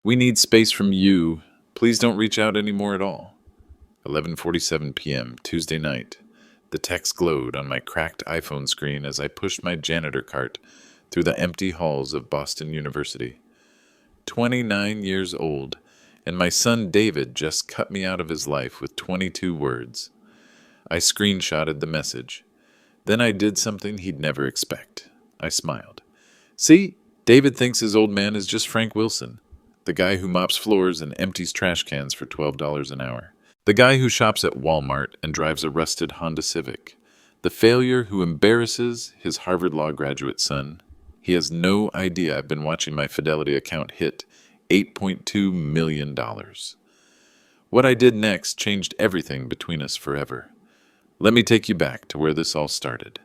We need space from you. Please don't reach out anymore at all. 11:47 p.m., Tuesday night. The text glowed on my cracked iPhone screen as I pushed my janitor cart through the empty halls of Boston University. 29 years old, and my son David just cut me out of his life with 22 words. I screenshotted the message. Then I did something he'd never expect. I smiled. See, David thinks his old man is just Frank Wilson, the guy who mops floors and empties trash cans for $12 an hour. The guy who shops at Walmart and drives a rusted Honda Civic. The failure who embarrasses his Harvard Law graduate son. He has no idea I've been watching my Fidelity account hit $8.2 million. What I did next changed everything between us forever. Let me take you back to where this all started.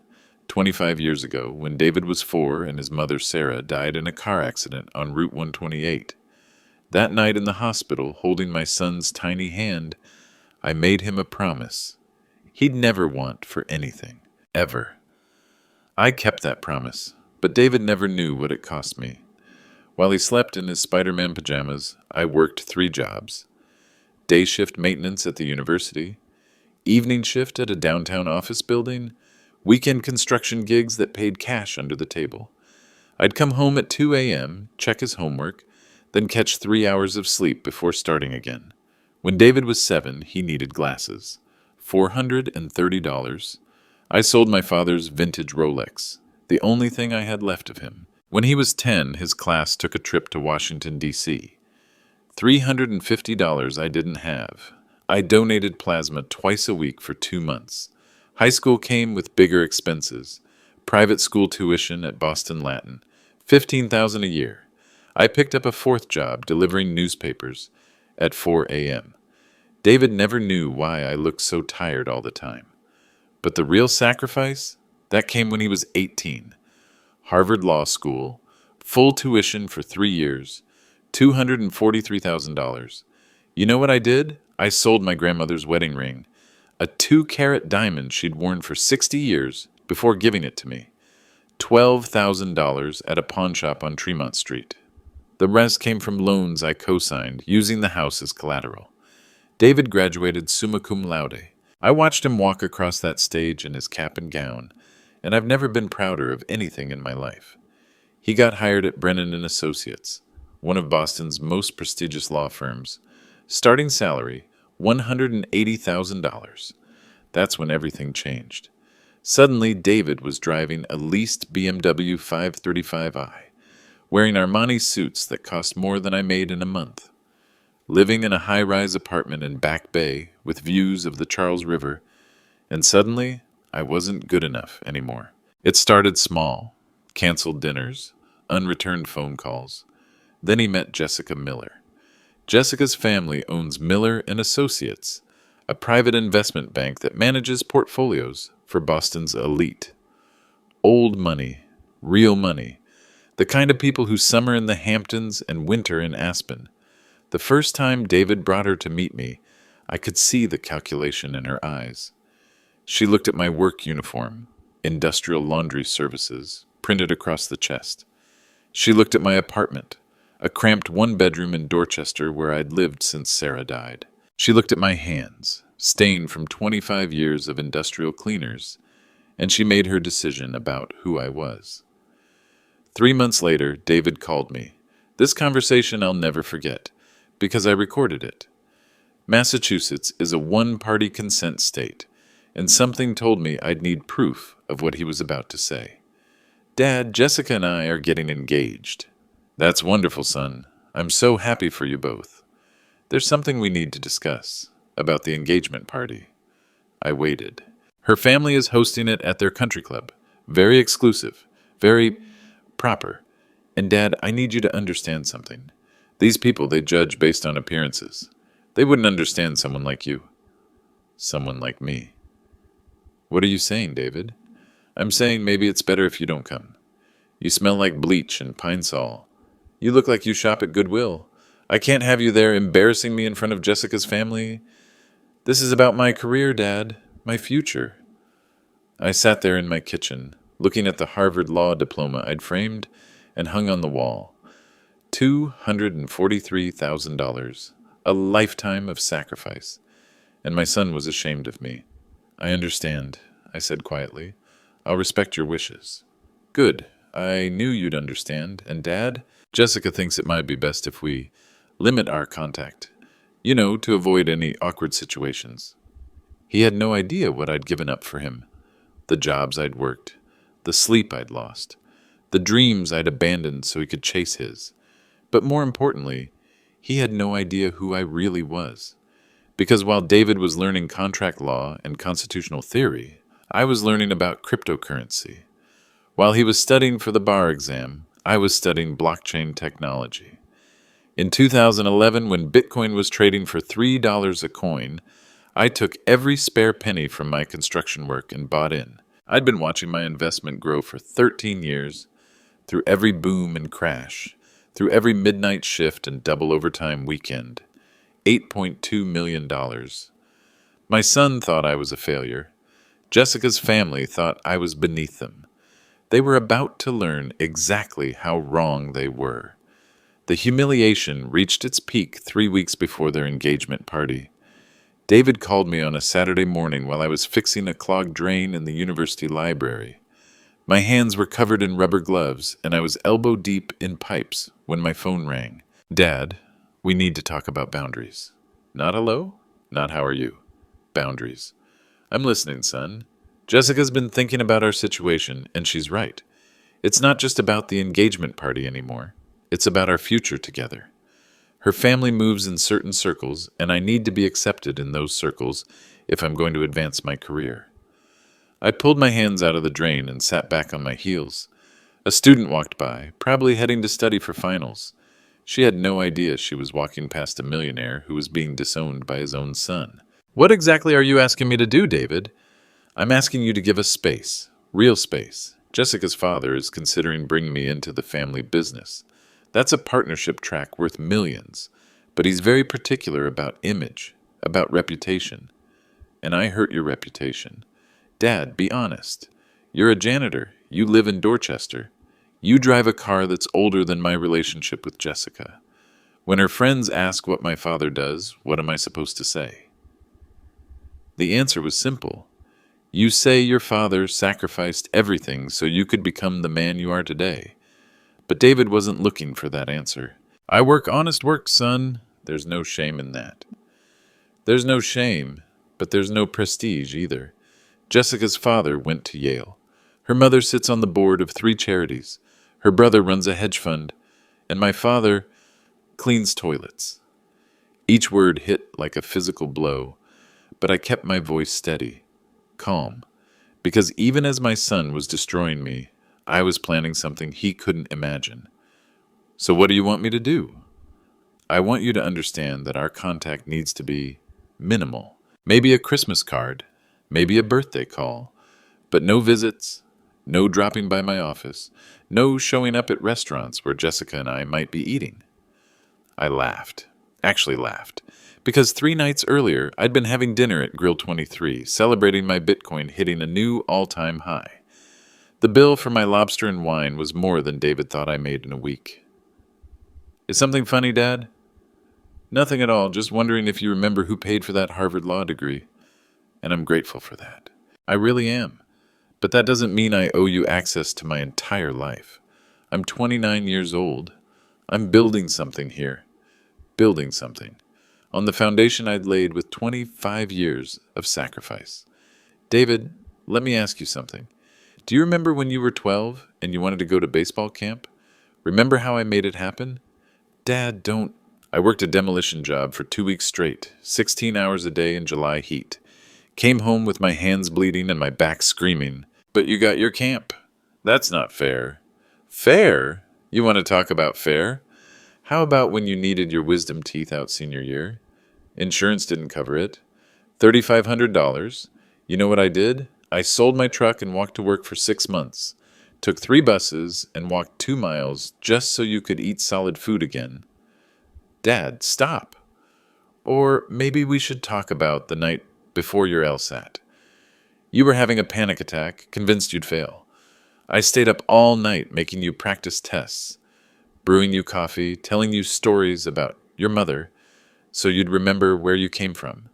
25 years ago, when David was 4 and his mother Sarah died in a car accident on Route 128. That night in the hospital, holding my son's tiny hand, I made him a promise. He'd never want for anything, ever. I kept that promise, but David never knew what it cost me. While he slept in his Spider-Man pajamas, I worked 3 jobs. Day shift maintenance at the university, evening shift at a downtown office building, weekend construction gigs that paid cash under the table. I'd come home at 2 a.m., check his homework, then catch 3 hours of sleep before starting again. When David was 7, he needed glasses. $430. I sold my father's vintage Rolex, the only thing I had left of him. When he was 10, his class took a trip to Washington, D.C. $350 I didn't have. I donated plasma twice a week for 2 months. High school came with bigger expenses. Private school tuition at Boston Latin, $15,000 a year. I picked up a 4th job delivering newspapers at 4 a.m. David never knew why I looked so tired all the time. But the real sacrifice? That came when he was 18. Harvard Law School, full tuition for 3 years, $243,000. You know what I did? I sold my grandmother's wedding ring, a 2-carat diamond she'd worn for 60 years before giving it to me. $12,000 at a pawn shop on Tremont Street. The rest came from loans I co-signed, using the house as collateral. David graduated summa cum laude. I watched him walk across that stage in his cap and gown, and I've never been prouder of anything in my life. He got hired at Brennan & Associates, one of Boston's most prestigious law firms. Starting salary, $180,000. That's when everything changed. Suddenly, David was driving a leased BMW 535i, wearing Armani suits that cost more than I made in a month, living in a high-rise apartment in Back Bay with views of the Charles River, and suddenly, I wasn't good enough anymore. It started small, canceled dinners, unreturned phone calls. Then he met Jessica Miller. Jessica's family owns Miller & Associates, a private investment bank that manages portfolios for Boston's elite. Old money, real money, the kind of people who summer in the Hamptons and winter in Aspen. The first time David brought her to meet me, I could see the calculation in her eyes. She looked at my work uniform, industrial laundry services, printed across the chest. She looked at my apartment, a cramped 1-bedroom in Dorchester where I'd lived since Sarah died. She looked at my hands, stained from 25 years of industrial cleaners, and she made her decision about who I was. 3 months later, David called me. This conversation I'll never forget, because I recorded it. Massachusetts is a one-party consent state, and something told me I'd need proof of what he was about to say. Dad, Jessica and I are getting engaged. That's wonderful, son. I'm so happy for you both. There's something we need to discuss about the engagement party. I waited. Her family is hosting it at their country club. Very exclusive. Very proper. And Dad, I need you to understand something. These people, they judge based on appearances. They wouldn't understand someone like you. Someone like me. What are you saying, David? I'm saying maybe it's better if you don't come. You smell like bleach and Pine Sol. You look like you shop at Goodwill. I can't have you there embarrassing me in front of Jessica's family. This is about my career, Dad. My future. I sat there in my kitchen, looking at the Harvard Law diploma I'd framed and hung on the wall. $243,000. A lifetime of sacrifice. And my son was ashamed of me. I understand, I said quietly. I'll respect your wishes. Good. I knew you'd understand. And Dad? Jessica thinks it might be best if we limit our contact. To avoid any awkward situations. He had no idea what I'd given up for him. The jobs I'd worked. The sleep I'd lost. The dreams I'd abandoned so he could chase his. But more importantly, he had no idea who I really was. Because while David was learning contract law and constitutional theory, I was learning about cryptocurrency. While he was studying for the bar exam, I was studying blockchain technology. In 2011, when Bitcoin was trading for $3 a coin, I took every spare penny from my construction work and bought in. I'd been watching my investment grow for 13 years, through every boom and crash, through every midnight shift and double overtime weekend. $8.2 million. My son thought I was a failure. Jessica's family thought I was beneath them. They were about to learn exactly how wrong they were. The humiliation reached its peak 3 weeks before their engagement party. David called me on a Saturday morning while I was fixing a clogged drain in the university library. My hands were covered in rubber gloves, and I was elbow deep in pipes when my phone rang. Dad, we need to talk about boundaries. Not hello? Not how are you? Boundaries. I'm listening, son. Jessica's been thinking about our situation, and she's right. It's not just about the engagement party anymore. It's about our future together. Her family moves in certain circles, and I need to be accepted in those circles if I'm going to advance my career. I pulled my hands out of the drain and sat back on my heels. A student walked by, probably heading to study for finals. She had no idea she was walking past a millionaire who was being disowned by his own son. What exactly are you asking me to do, David? I'm asking you to give us space, real space. Jessica's father is considering bringing me into the family business. That's a partnership track worth millions, but he's very particular about image, about reputation. And I hurt your reputation. Dad, be honest. You're a janitor. You live in Dorchester. You drive a car that's older than my relationship with Jessica. When her friends ask what my father does, what am I supposed to say? The answer was simple. You say your father sacrificed everything so you could become the man you are today. But David wasn't looking for that answer. I work honest work, son. There's no shame in that. There's no shame, but there's no prestige either. Jessica's father went to Yale. Her mother sits on the board of 3 charities. Her brother runs a hedge fund. And my father cleans toilets. Each word hit like a physical blow, but I kept my voice steady, calm, because even as my son was destroying me, I was planning something he couldn't imagine. So what do you want me to do? I want you to understand that our contact needs to be minimal. Maybe a Christmas card, maybe a birthday call, but no visits, no dropping by my office, no showing up at restaurants where Jessica and I might be eating. I laughed, because 3 nights earlier I'd been having dinner at Grill 23, celebrating my Bitcoin hitting a new all-time high. The bill for my lobster and wine was more than David thought I made in a week. Is something funny, Dad? Nothing at all, just wondering if you remember who paid for that Harvard law degree. And I'm grateful for that. I really am. But that doesn't mean I owe you access to my entire life. I'm 29 years old. I'm building something here. Building something. On the foundation I'd laid with 25 years of sacrifice. David, let me ask you something. Do you remember when you were 12 and you wanted to go to baseball camp? Remember how I made it happen? Dad, don't. I worked a demolition job for 2 weeks straight, 16 hours a day in July heat. Came home with my hands bleeding and my back screaming. But you got your camp. That's not fair. Fair? You want to talk about fair? How about when you needed your wisdom teeth out senior year? Insurance didn't cover it. $3,500. You know what I did? I sold my truck and walked to work for 6 months. Took 3 buses and walked 2 miles just so you could eat solid food again. Dad, stop. Or maybe we should talk about the night before your LSAT. You were having a panic attack, convinced you'd fail. I stayed up all night making you practice tests. brewing you coffee, telling you stories about your mother so you'd remember where you came from.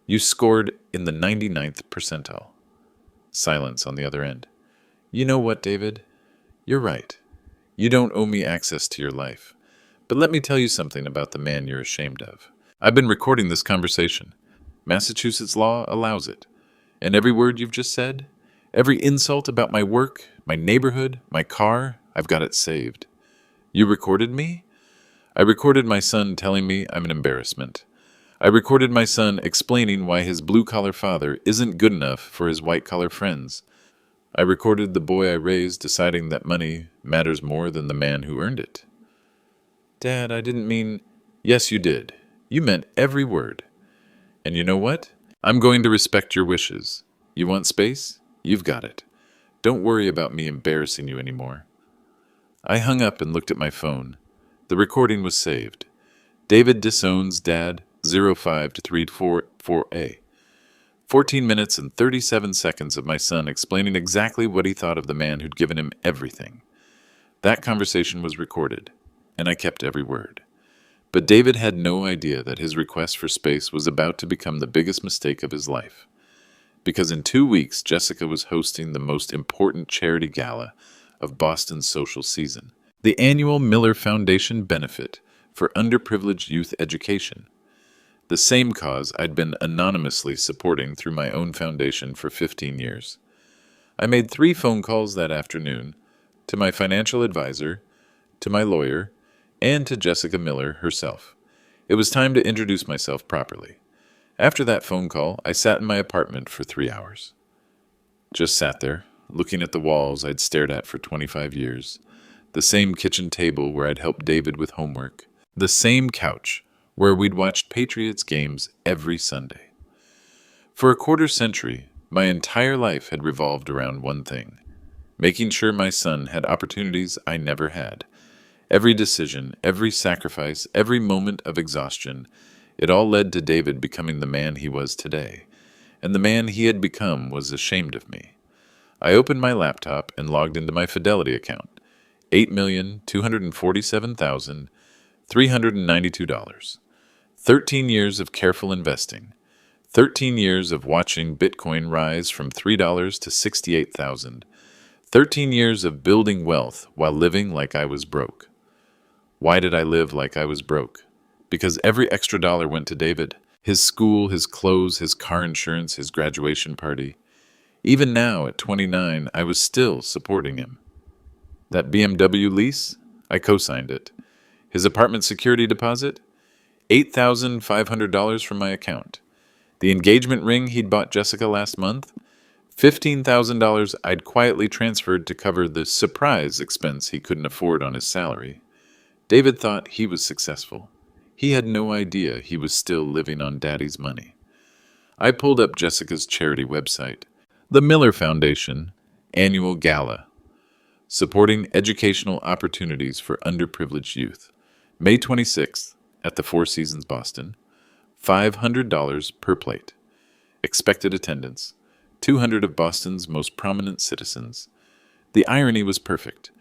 You scored in the 99th percentile. Silence on the other end. You know what, David? You're right. You don't owe me access to your life. But let me tell you something about the man you're ashamed of. I've been recording this conversation. Massachusetts law allows it. And every word you've just said, every insult about my work, my neighborhood, my car, I've got it saved. You recorded me? I recorded my son telling me I'm an embarrassment. I recorded my son explaining why his blue-collar father isn't good enough for his white-collar friends. I recorded the boy I raised deciding that money matters more than the man who earned it. Dad, I didn't mean... Yes, you did. You meant every word. And you know what? I'm going to respect your wishes. You want space? You've got it. Don't worry about me embarrassing you anymore. I hung up and looked at my phone. The recording was saved. David disowns Dad 05-344A. 14 minutes and 37 seconds of my son explaining exactly what he thought of the man who'd given him everything. That conversation was recorded, and I kept every word. But David had no idea that his request for space was about to become the biggest mistake of his life. Because in 2 weeks, Jessica was hosting the most important charity gala of Boston's social season, the annual Miller Foundation benefit for underprivileged youth education, the same cause I'd been anonymously supporting through my own foundation for 15 years. I made 3 phone calls that afternoon to my financial advisor, to my lawyer, and to Jessica Miller herself. It was time to introduce myself properly. After that phone call, I sat in my apartment for 3 hours. Just sat there, looking at the walls I'd stared at for 25 years, the same kitchen table where I'd helped David with homework, the same couch where we'd watched Patriots games every Sunday. For a quarter century, my entire life had revolved around one thing: making sure my son had opportunities I never had. Every decision, every sacrifice, every moment of exhaustion, it all led to David becoming the man he was today. And the man he had become was ashamed of me. I opened my laptop and logged into my Fidelity account. $8,247,392. 13 years of careful investing. 13 years of watching Bitcoin rise from $3 to $68,000. 13 years of building wealth while living like I was broke. Why did I live like I was broke? Because every extra dollar went to David. His school, his clothes, his car insurance, his graduation party. Even now, at 29, I was still supporting him. That BMW lease? I co-signed it. His apartment security deposit? $8,500 from my account. The engagement ring he'd bought Jessica last month? $15,000 I'd quietly transferred to cover the surprise expense he couldn't afford on his salary. David thought he was successful. He had no idea he was still living on Daddy's money. I pulled up Jessica's charity website. The Miller Foundation Annual Gala. Supporting Educational Opportunities for Underprivileged Youth. May 26th at the Four Seasons Boston. $500 per plate. Expected attendance: 200 of Boston's most prominent citizens. The irony was perfect.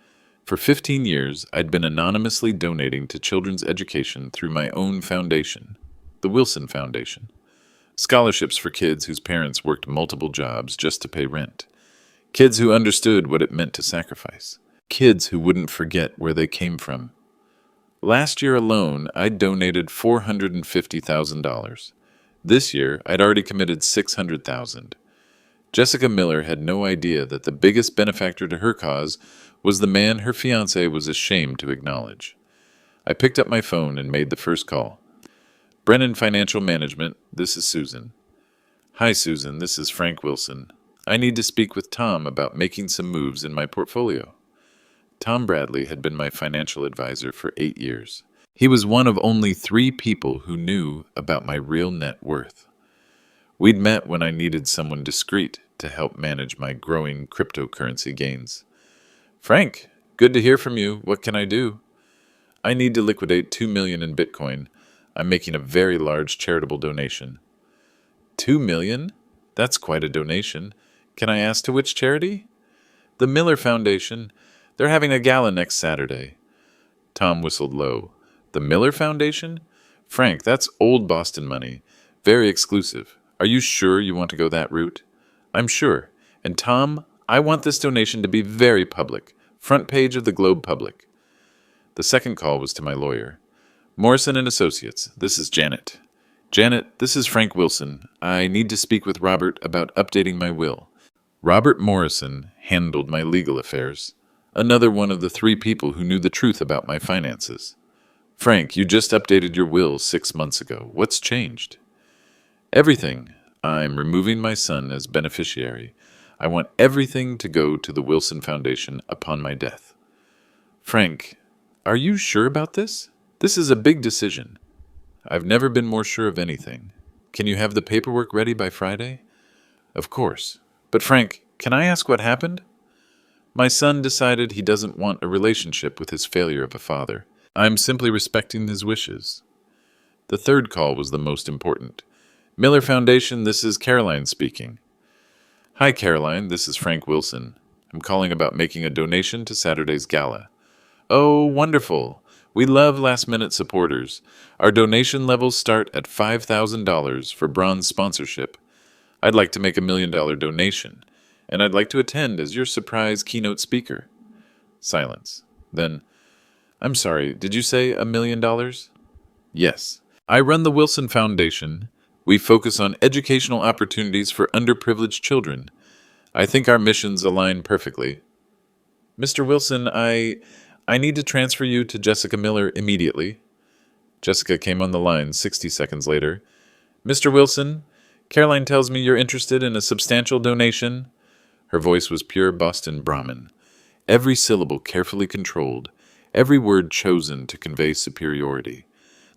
For 15 years, I'd been anonymously donating to children's education through my own foundation, the Wilson Foundation. Scholarships for kids whose parents worked multiple jobs just to pay rent. Kids who understood what it meant to sacrifice. Kids who wouldn't forget where they came from. Last year alone, I'd donated $450,000. This year, I'd already committed $600,000. Jessica Miller had no idea that the biggest benefactor to her cause was the man her fiancé was ashamed to acknowledge. I picked up my phone and made the first call. Brennan Financial Management, this is Susan. Hi, Susan, this is Frank Wilson. I need to speak with Tom about making some moves in my portfolio. Tom Bradley had been my financial advisor for 8 years. He was one of only 3 people who knew about my real net worth. We'd met when I needed someone discreet to help manage my growing cryptocurrency gains. Frank, good to hear from you. What can I do? I need to liquidate $2 million in Bitcoin. I'm making a very large charitable donation. $2 million? That's quite a donation. Can I ask to which charity? The Miller Foundation. They're having a gala next Saturday. Tom whistled low. The Miller Foundation? Frank, that's old Boston money. Very exclusive. Are you sure you want to go that route? I'm sure. And Tom, I want this donation to be very public. Front page of the Globe Public. The second call was to my lawyer. Morrison and Associates, this is Janet. Janet, this is Frank Wilson. I need to speak with Robert about updating my will. Robert Morrison handled my legal affairs. Another one of the 3 people who knew the truth about my finances. Frank, you just updated your will 6 months ago. What's changed? Everything. I'm removing my son as beneficiary. I want everything to go to the Wilson Foundation upon my death. Frank, are you sure about this? This is a big decision. I've never been more sure of anything. Can you have the paperwork ready by Friday? Of course. But Frank, can I ask what happened? My son decided he doesn't want a relationship with his failure of a father. I'm simply respecting his wishes. The third call was the most important. Miller Foundation, this is Caroline speaking. Hi, Caroline, this is Frank Wilson. I'm calling about making a donation to Saturday's gala. Oh, wonderful. We love last-minute supporters. Our donation levels start at $5,000 for bronze sponsorship. I'd like to make a $1 million donation, and I'd like to attend as your surprise keynote speaker. Silence. Then, I'm sorry, did you say $1 million? Yes. I run the Wilson Foundation. We focus on educational opportunities for underprivileged children. I think our missions align perfectly. Mr. Wilson, I need to transfer you to Jessica Miller immediately. Jessica came on the line 60 seconds later. Mr. Wilson, Caroline tells me you're interested in a substantial donation. Her voice was pure Boston Brahmin. Every syllable carefully controlled, every word chosen to convey superiority.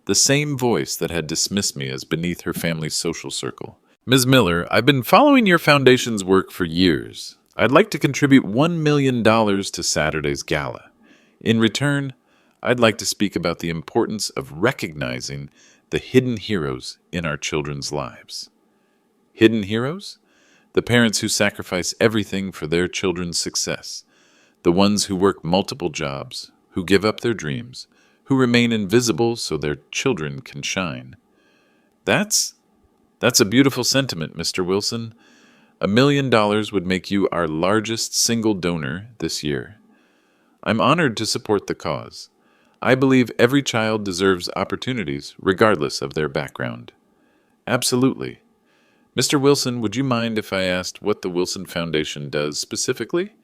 The same voice that had dismissed me as beneath her family's social circle. Ms. Miller, I've been following your foundation's work for years. I'd like to contribute $1 million to Saturday's gala. In return, I'd like to speak about the importance of recognizing the hidden heroes in our children's lives. Hidden heroes? The parents who sacrifice everything for their children's success. The ones who work multiple jobs, who give up their dreams, who remain invisible so their children can shine. That's a beautiful sentiment, Mr. Wilson. $1 million would make you our largest single donor this year. I'm honored to support the cause. I believe every child deserves opportunities, regardless of their background. Absolutely. Mr. Wilson, would you mind if I asked what the Wilson Foundation does specifically?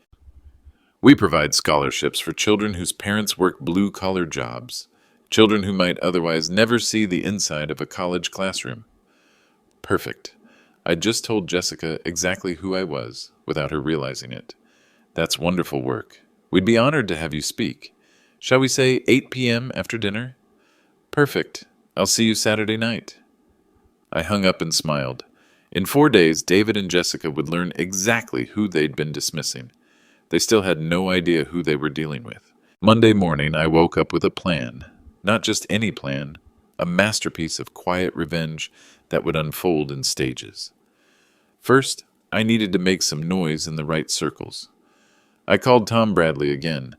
We provide scholarships for children whose parents work blue-collar jobs, children who might otherwise never see the inside of a college classroom. Perfect. I just told Jessica exactly who I was, without her realizing it. That's wonderful work. We'd be honored to have you speak. Shall we say 8 p.m. after dinner? Perfect. I'll see you Saturday night. I hung up and smiled. In 4 days, David and Jessica would learn exactly who they'd been dismissing. They still had no idea who they were dealing with. Monday morning, I woke up with a plan. Not just any plan, a masterpiece of quiet revenge that would unfold in stages. First, I needed to make some noise in the right circles. I called Tom Bradley again.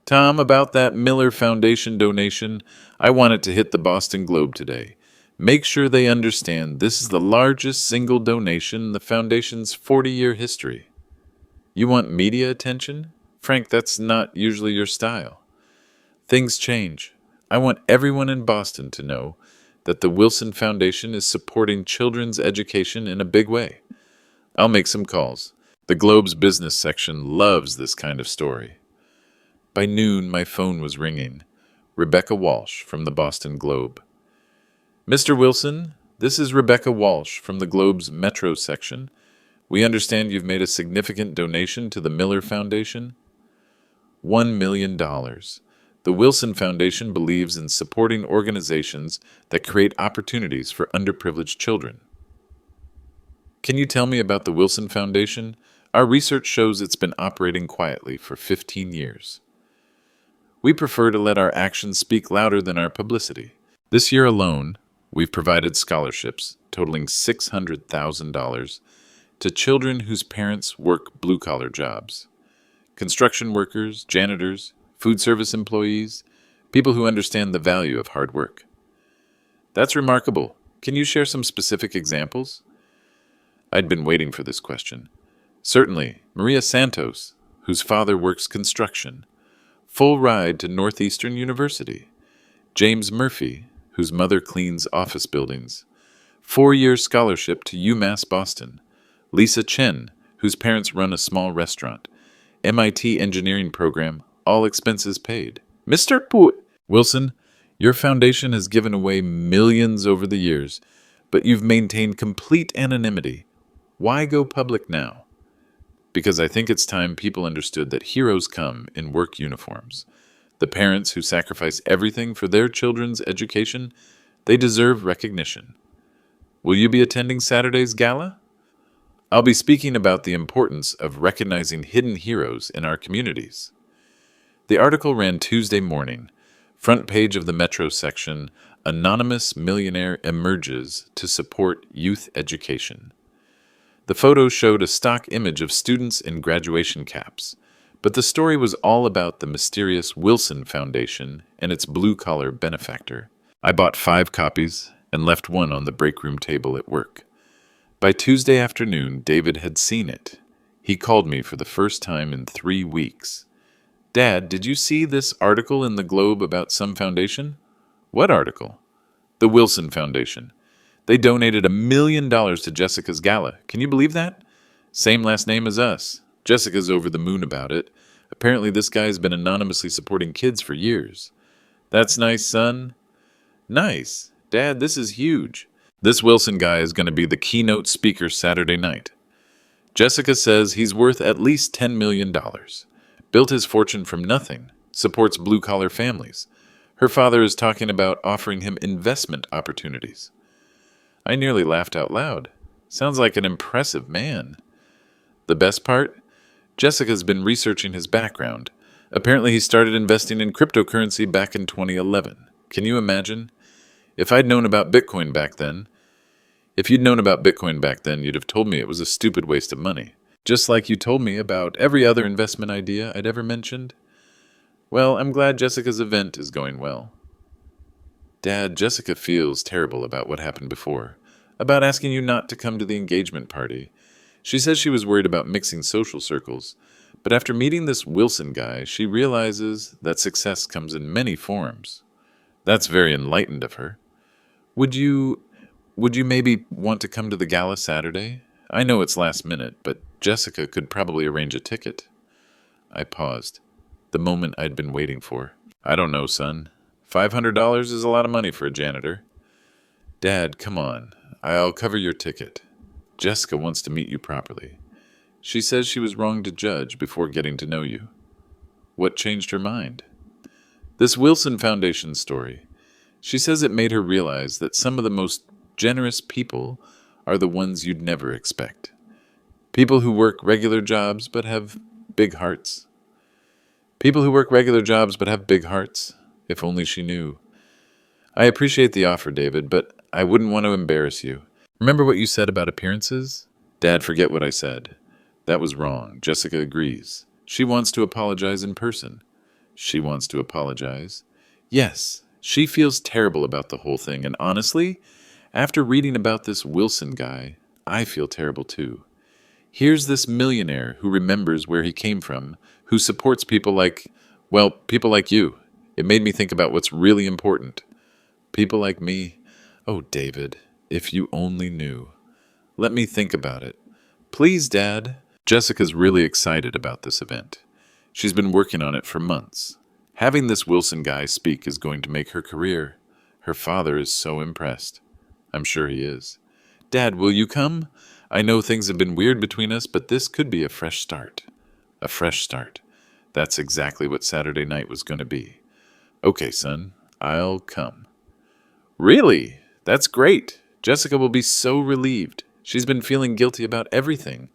Tom, about that Miller Foundation donation, I want it to hit the Boston Globe today. Make sure they understand this is the largest single donation in the Foundation's 40-year history. You want media attention? Frank, that's not usually your style. Things change. I want everyone in Boston to know that the Wilson Foundation is supporting children's education in a big way. I'll make some calls. The Globe's business section loves this kind of story. By noon, my phone was ringing. Rebecca Walsh from the Boston Globe. Mr. Wilson, this is Rebecca Walsh from the Globe's Metro section. We understand you've made a significant donation to the Miller Foundation. $1 million. The Wilson Foundation believes in supporting organizations that create opportunities for underprivileged children. Can you tell me about the Wilson Foundation? Our research shows it's been operating quietly for 15 years. We prefer to let our actions speak louder than our publicity. This year alone, we've provided scholarships totaling $600,000 to children whose parents work blue-collar jobs. Construction workers, janitors, food service employees, People who understand the value of hard work. That's remarkable. Can you share some specific examples? I'd been waiting for this question. Certainly, Maria Santos, whose father works construction. Full ride to Northeastern University. James Murphy, whose mother cleans office buildings. 4-year scholarship to UMass Boston. Lisa Chen, whose parents run a small restaurant. MIT engineering program, all expenses paid. Mr. Wilson, your foundation has given away millions over the years, but you've maintained complete anonymity. Why go public now? Because I think it's time people understood that heroes come in work uniforms. The parents who sacrifice everything for their children's education, they deserve recognition. Will you be attending Saturday's gala? I'll be speaking about the importance of recognizing hidden heroes in our communities. The article ran Tuesday morning. Front page of the Metro section, Anonymous Millionaire Emerges to Support Youth Education. The photo showed a stock image of students in graduation caps, but the story was all about the mysterious Wilson Foundation and its blue-collar benefactor. I bought 5 copies and left one on the break room table at work. By Tuesday afternoon, David had seen it. He called me for the first time in 3 weeks. Dad, did you see this article in the Globe about some foundation? What article? The Wilson Foundation. They donated $1 million to Jessica's gala. Can you believe that? Same last name as us. Jessica's over the moon about it. Apparently this guy's been anonymously supporting kids for years. That's nice, son. Nice. Dad, this is huge. This Wilson guy is going to be the keynote speaker Saturday night. Jessica says he's worth at least $10 million. Built his fortune from nothing. Supports blue-collar families. Her father is talking about offering him investment opportunities. I nearly laughed out loud. Sounds like an impressive man. The best part? Jessica's been researching his background. Apparently he started investing in cryptocurrency back in 2011. Can you imagine? If you'd known about Bitcoin back then, you'd have told me it was a stupid waste of money. Just like you told me about every other investment idea I'd ever mentioned. Well, I'm glad Jessica's event is going well. Dad, Jessica feels terrible about what happened before, about asking you not to come to the engagement party. She says she was worried about mixing social circles, but after meeting this Wilson guy, she realizes that success comes in many forms. That's very enlightened of her. Would you maybe want to come to the gala Saturday? I know it's last minute, but Jessica could probably arrange a ticket. I paused, the moment I'd been waiting for. I don't know, son. $500 is a lot of money for a janitor. Dad, come on. I'll cover your ticket. Jessica wants to meet you properly. She says she was wrong to judge before getting to know you. What changed her mind? This Wilson Foundation story. She says it made her realize that some of the most generous people are the ones you'd never expect. People who work regular jobs but have big hearts. People who work regular jobs but have big hearts. If only she knew. I appreciate the offer, David, but I wouldn't want to embarrass you. Remember what you said about appearances? Dad, forget what I said. That was wrong. Jessica agrees. She wants to apologize in person. She wants to apologize. Yes, she feels terrible about the whole thing, and honestly, after reading about this Wilson guy, I feel terrible too. Here's this millionaire who remembers where he came from, who supports people like you. It made me think about what's really important. People like me. Oh, David, if you only knew. Let me think about it. Please, Dad. Jessica's really excited about this event. She's been working on it for months. Having this Wilson guy speak is going to make her career. Her father is so impressed. I'm sure he is. Dad, will you come? I know things have been weird between us, but this could be a fresh start. A fresh start. That's exactly what Saturday night was going to be. Okay, son, I'll come. Really? That's great. Jessica will be so relieved. She's been feeling guilty about everything.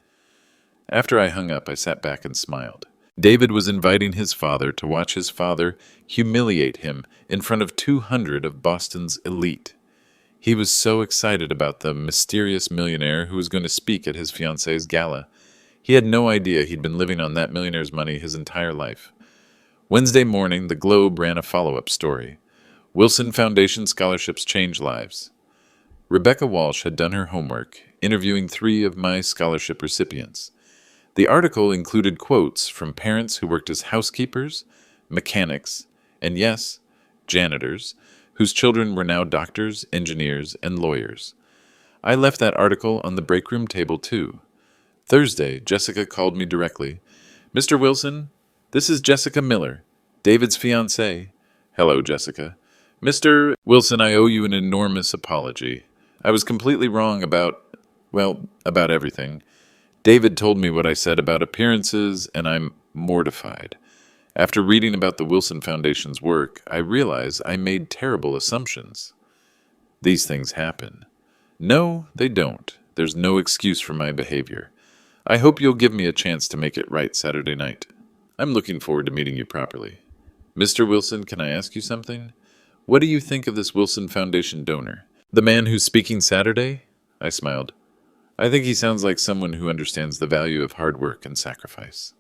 After I hung up, I sat back and smiled. David was inviting his father to watch his father humiliate him in front of 200 of Boston's elite. He was so excited about the mysterious millionaire who was going to speak at his fiancée's gala. He had no idea he'd been living on that millionaire's money his entire life. Wednesday morning, the Globe ran a follow-up story. Wilson Foundation scholarships change lives. Rebecca Walsh had done her homework, interviewing 3 of my scholarship recipients. The article included quotes from parents who worked as housekeepers, mechanics, and yes, janitors, whose children were now doctors, engineers, and lawyers. I left that article on the break room table too. Thursday, Jessica called me directly. "Mr. Wilson, this is Jessica Miller, David's fiancée." "Hello, Jessica." "Mr. Wilson, I owe you an enormous apology. I was completely wrong about everything. David told me what I said about appearances, and I'm mortified. After reading about the Wilson Foundation's work, I realize I made terrible assumptions. These things happen." "No, they don't. There's no excuse for my behavior. I hope you'll give me a chance to make it right Saturday night. I'm looking forward to meeting you properly. Mr. Wilson, can I ask you something? What do you think of this Wilson Foundation donor? The man who's speaking Saturday?" I smiled. "I think he sounds like someone who understands the value of hard work and sacrifice."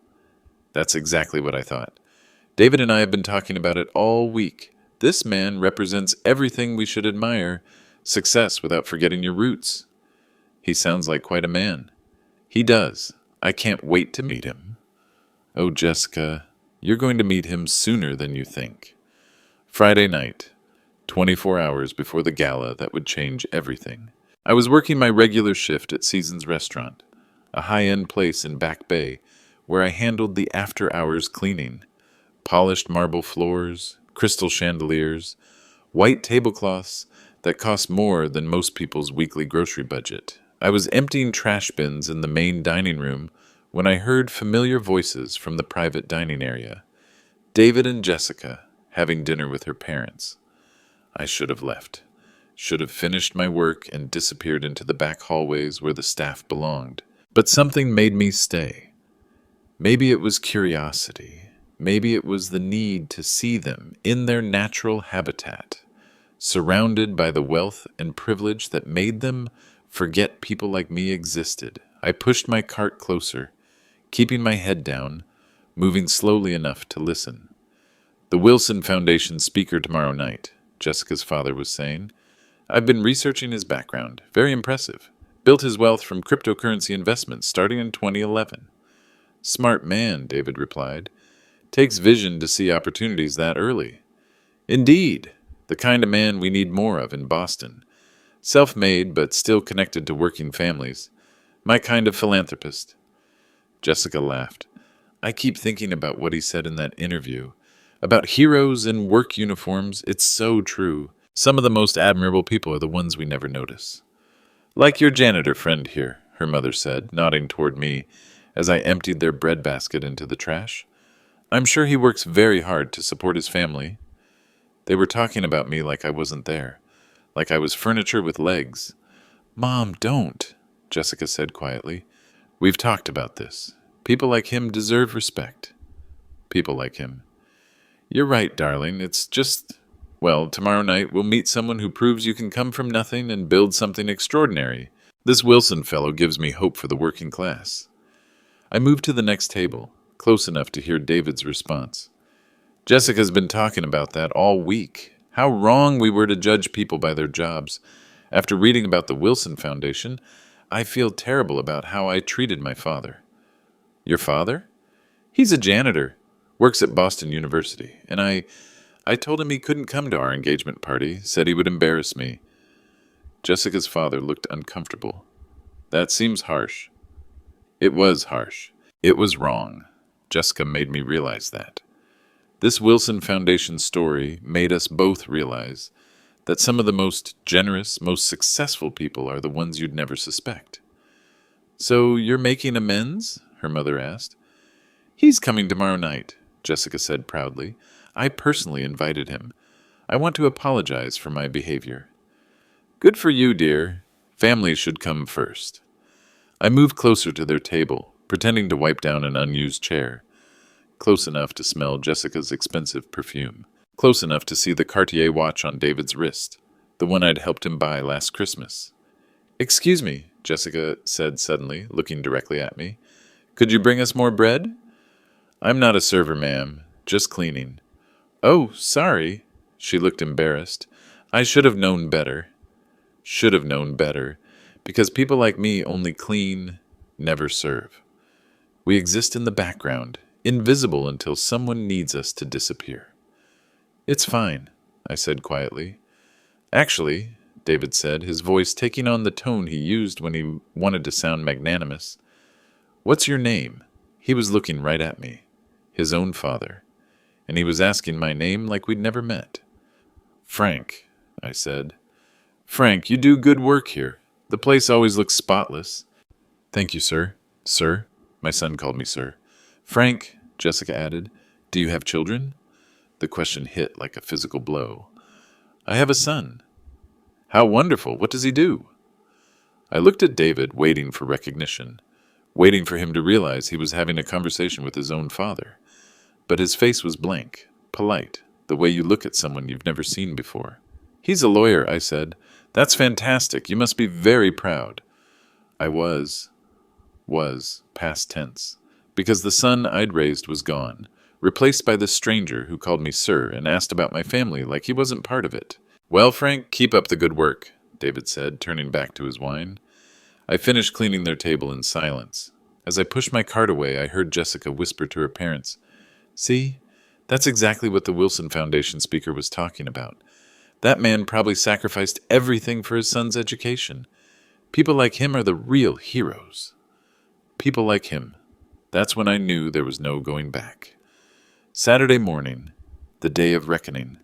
That's exactly what I thought. David and I have been talking about it all week. This man represents everything we should admire. Success without forgetting your roots. He sounds like quite a man. He does. I can't wait to meet him. Oh, Jessica, you're going to meet him sooner than you think. Friday night, 24 hours before the gala that would change everything. I was working my regular shift at Seasons Restaurant, a high-end place in Back Bay, where I handled the after-hours cleaning. Polished marble floors, crystal chandeliers, white tablecloths that cost more than most people's weekly grocery budget. I was emptying trash bins in the main dining room when I heard familiar voices from the private dining area. David and Jessica having dinner with her parents. I should have left. Should have finished my work and disappeared into the back hallways where the staff belonged. But something made me stay. Maybe it was curiosity. Maybe it was the need to see them in their natural habitat, surrounded by the wealth and privilege that made them forget people like me existed. I pushed my cart closer, keeping my head down, moving slowly enough to listen. "The Wilson Foundation speaker tomorrow night," Jessica's father was saying. "I've been researching his background. Very impressive. Built his wealth from cryptocurrency investments starting in 2011. "Smart man," David replied. "Takes vision to see opportunities that early." "Indeed. The kind of man we need more of in Boston. Self-made, but still connected to working families. My kind of philanthropist." Jessica laughed. "I keep thinking about what he said in that interview. About heroes in work uniforms. It's so true. Some of the most admirable people are the ones we never notice." "Like your janitor friend here," her mother said, nodding toward me as I emptied their breadbasket into the trash. "I'm sure he works very hard to support his family." They were talking about me like I wasn't there, like I was furniture with legs. "Mom, don't," Jessica said quietly. "We've talked about this. People like him deserve respect." People like him. "You're right, darling. It's just, well, tomorrow night we'll meet someone who proves you can come from nothing and build something extraordinary. This Wilson fellow gives me hope for the working class." I moved to the next table, close enough to hear David's response. "Jessica's been talking about that all week. How wrong we were to judge people by their jobs. After reading about the Wilson Foundation, I feel terrible about how I treated my father." "Your father?" "He's a janitor, works at Boston University, and I told him he couldn't come to our engagement party, said he would embarrass me." Jessica's father looked uncomfortable. "That seems harsh." It was harsh. It was wrong. Jessica made me realize that. This Wilson Foundation story made us both realize that some of the most generous, most successful people are the ones you'd never suspect. "So you're making amends?" her mother asked. "He's coming tomorrow night," Jessica said proudly. "I personally invited him. I want to apologize for my behavior." "Good for you, dear. Family should come first." I moved closer to their table, pretending to wipe down an unused chair. Close enough to smell Jessica's expensive perfume. Close enough to see the Cartier watch on David's wrist, the one I'd helped him buy last Christmas. "Excuse me," Jessica said suddenly, looking directly at me. "Could you bring us more bread?" "I'm not a server, ma'am. Just cleaning. Oh, sorry. She looked embarrassed. I should have known better. Should have known better. Because people like me only clean, never serve. We exist in the background, invisible until someone needs us to disappear. It's fine, I said quietly. Actually, David said, his voice taking on the tone he used when he wanted to sound magnanimous. What's your name? He was looking right at me, his own father, and he was asking my name like we'd never met. Frank, I said. Frank, you do good work here. The place always looks spotless. Thank you, sir. Sir? My son called me sir. Frank, Jessica added, do you have children? The question hit like a physical blow. I have a son. How wonderful. What does he do? I looked at David, waiting for recognition, waiting for him to realize he was having a conversation with his own father. But his face was blank, polite, the way you look at someone you've never seen before. He's a lawyer, I said. That's fantastic. You must be very proud. I was, past tense, because the son I'd raised was gone, replaced by this stranger who called me sir and asked about my family like he wasn't part of it. Well, Frank, keep up the good work, David said, turning back to his wine. I finished cleaning their table in silence. As I pushed my cart away, I heard Jessica whisper to her parents, See, that's exactly what the Wilson Foundation speaker was talking about. That man probably sacrificed everything for his son's education. People like him are the real heroes. People like him. That's when I knew there was no going back. Saturday morning, the day of reckoning.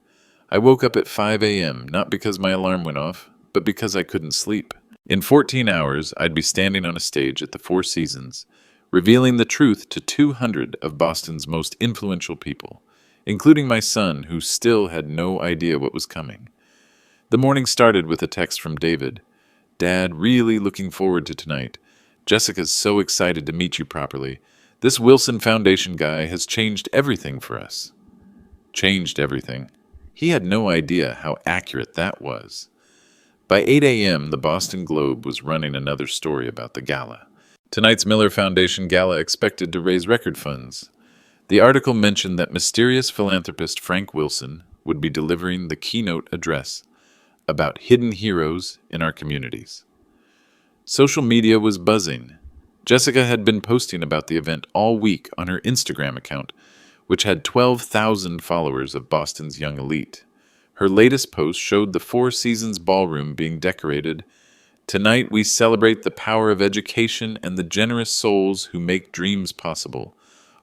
I woke up at 5 a.m., not because my alarm went off, but because I couldn't sleep. In 14 hours, I'd be standing on a stage at the Four Seasons, revealing the truth to 200 of Boston's most influential people, including my son, who still had no idea what was coming. The morning started with a text from David. Dad, really looking forward to tonight. Jessica's so excited to meet you properly. This Wilson Foundation guy has changed everything for us. Changed everything. He had no idea how accurate that was. By 8 a.m., the Boston Globe was running another story about the gala. Tonight's Miller Foundation gala expected to raise record funds. The article mentioned that mysterious philanthropist Frank Wilson would be delivering the keynote address about hidden heroes in our communities. Social media was buzzing. Jessica had been posting about the event all week on her Instagram account, which had 12,000 followers of Boston's young elite. Her latest post showed the Four Seasons ballroom being decorated. Tonight we celebrate the power of education and the generous souls who make dreams possible.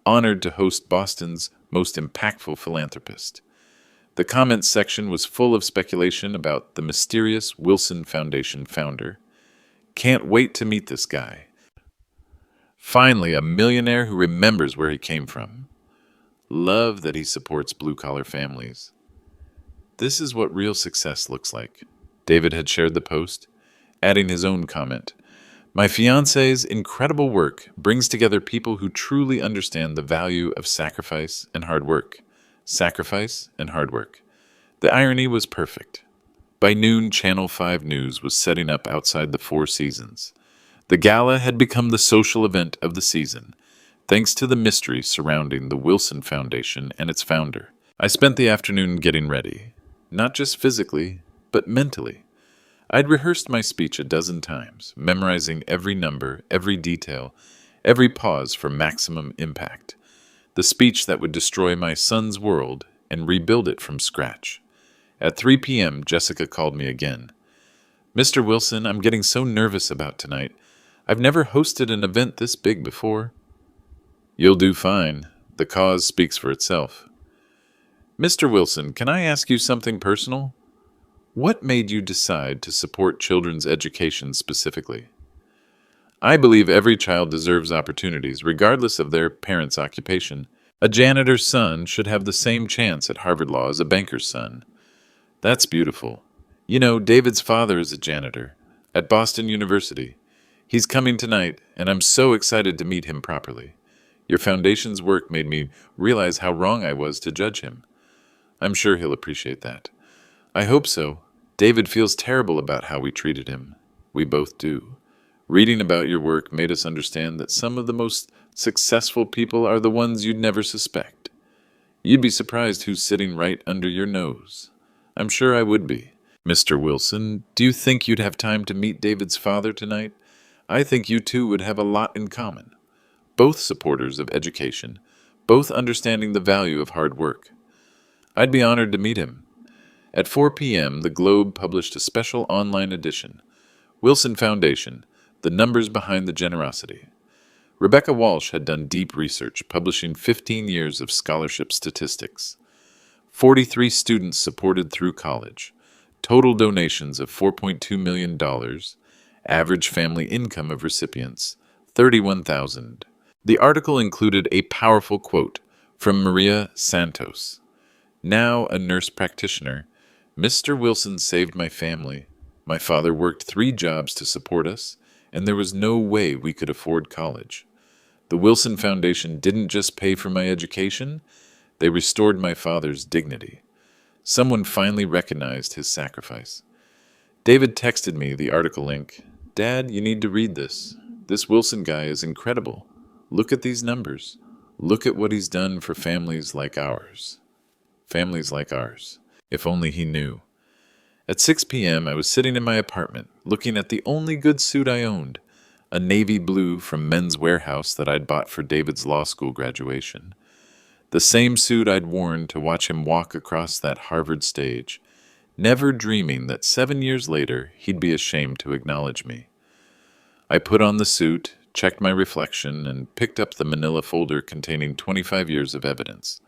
Honored to host Boston's most impactful philanthropist. The comments section was full of speculation about the mysterious Wilson Foundation founder. Can't wait to meet this guy. Finally, a millionaire who remembers where he came from. Love that he supports blue-collar families. This is what real success looks like. David had shared the post, adding his own comment. My fiancé's incredible work brings together people who truly understand the value of sacrifice and hard work. Sacrifice and hard work. The irony was perfect. By noon, Channel 5 News was setting up outside the Four Seasons. The gala had become the social event of the season, thanks to the mystery surrounding the Wilson Foundation and its founder. I spent the afternoon getting ready, not just physically, but mentally. I'd rehearsed my speech a dozen times, memorizing every number, every detail, every pause for maximum impact. The speech that would destroy my son's world and rebuild it from scratch. At 3 p.m., Jessica called me again. Mr. Wilson, I'm getting so nervous about tonight. I've never hosted an event this big before. You'll do fine. The cause speaks for itself. Mr. Wilson, can I ask you something personal? What made you decide to support children's education specifically? I believe every child deserves opportunities, regardless of their parents' occupation. A janitor's son should have the same chance at Harvard Law as a banker's son. That's beautiful. You know, David's father is a janitor at Boston University. He's coming tonight, and I'm so excited to meet him properly. Your foundation's work made me realize how wrong I was to judge him. I'm sure he'll appreciate that. I hope so. David feels terrible about how we treated him. We both do. Reading about your work made us understand that some of the most successful people are the ones you'd never suspect. You'd be surprised who's sitting right under your nose. I'm sure I would be. Mr. Wilson, do you think you'd have time to meet David's father tonight? I think you two would have a lot in common. Both supporters of education, both understanding the value of hard work. I'd be honored to meet him. At 4 p.m., the Globe published a special online edition. Wilson Foundation, The Numbers Behind the Generosity. Rebecca Walsh had done deep research, publishing 15 years of scholarship statistics. 43 students supported through college. Total donations of $4.2 million. Average family income of recipients, $31,000. The article included a powerful quote from Maria Santos. Now a nurse practitioner, Mr. Wilson saved my family. My father worked 3 jobs to support us, and there was no way we could afford college. The Wilson Foundation didn't just pay for my education, they restored my father's dignity. Someone finally recognized his sacrifice. David texted me the article link. Dad, you need to read this. This Wilson guy is incredible. Look at these numbers. Look at what he's done for families like ours. Families like ours. If only he knew. At 6 p.m., I was sitting in my apartment, looking at the only good suit I owned, a navy blue from Men's Warehouse that I'd bought for David's law school graduation. The same suit I'd worn to watch him walk across that Harvard stage, never dreaming that 7 years later he'd be ashamed to acknowledge me. I put on the suit, checked my reflection, and picked up the manila folder containing 25 years of evidence.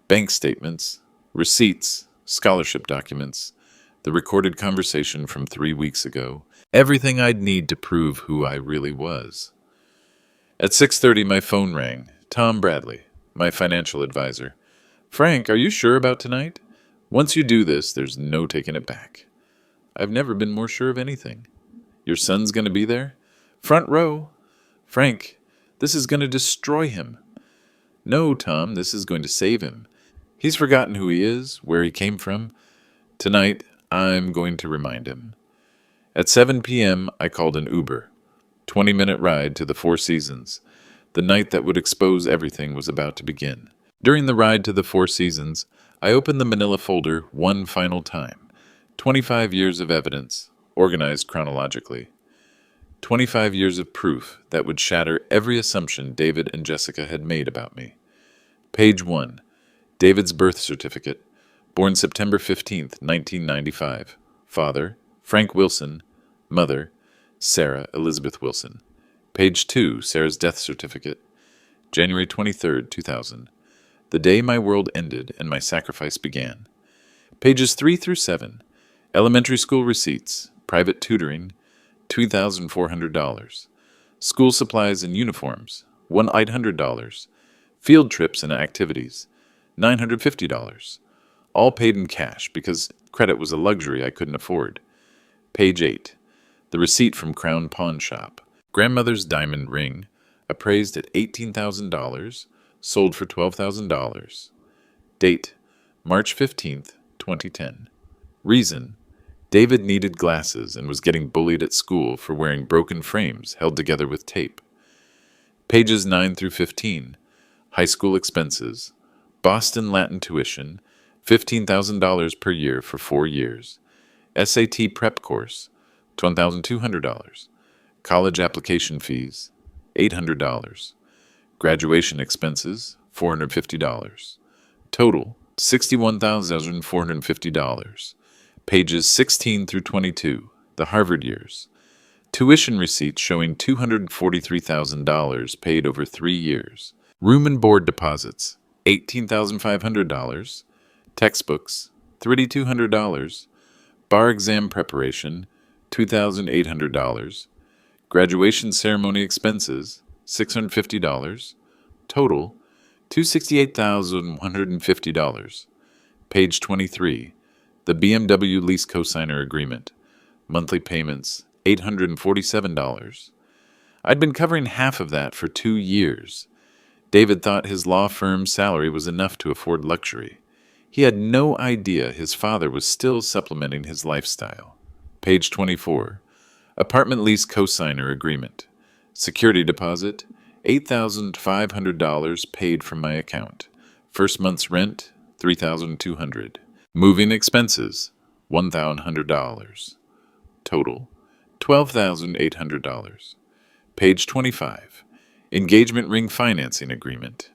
Bank statements, receipts, scholarship documents, the recorded conversation from 3 weeks ago, everything I'd need to prove who I really was. At 6:30, my phone rang. Tom Bradley, my financial advisor. Frank, are you sure about tonight? Once you do this, there's no taking it back. I've never been more sure of anything. Your son's going to be there? Front row. Frank, this is going to destroy him. No, Tom, this is going to save him. He's forgotten who he is, where he came from. Tonight, I'm going to remind him. At 7 p.m., I called an Uber. 20-minute ride to the Four Seasons. The night that would expose everything was about to begin. During the ride to the Four Seasons, I opened the manila folder one final time. 25 years of evidence, organized chronologically. 25 years of proof that would shatter every assumption David and Jessica had made about me. Page 1. David's birth certificate. Born September 15th, 1995. Father, Frank Wilson. Mother, Sarah Elizabeth Wilson. Page 2. Sarah's death certificate. January 23rd, 2000. The day my world ended and my sacrifice began. Pages 3 through 7. Elementary school receipts. Private tutoring. $2,400. School supplies and uniforms. $1,800. Field trips and activities. $950. All paid in cash because credit was a luxury I couldn't afford. Page 8. The receipt from Crown Pawn Shop. Grandmother's diamond ring, appraised at $18,000, sold for $12,000. Date, March 15th, 2010. Reason, David needed glasses and was getting bullied at school for wearing broken frames held together with tape. Pages 9 through 15. High school expenses. Boston Latin tuition, $15,000 per year for 4 years. SAT prep course, $1,200. College application fees, $800. Graduation expenses, $450. Total, $61,450. Pages 16 through 22, the Harvard years. Tuition receipts showing $243,000 paid over 3 years. Room and board deposits, $18,500. Textbooks, $3,200. Bar exam preparation, $2,800. Graduation ceremony expenses, $650. Total, $268,150. Page 23. The BMW lease cosigner agreement. Monthly payments, $847. I'd been covering half of that for 2 years. David thought his law firm's salary was enough to afford luxury. He had no idea his father was still supplementing his lifestyle. Page 24. Apartment lease cosigner agreement. Security deposit, $8,500 paid from my account. First month's rent, $3,200. Moving expenses, $1,100. Total, $12,800. Page 25. Engagement ring financing agreement.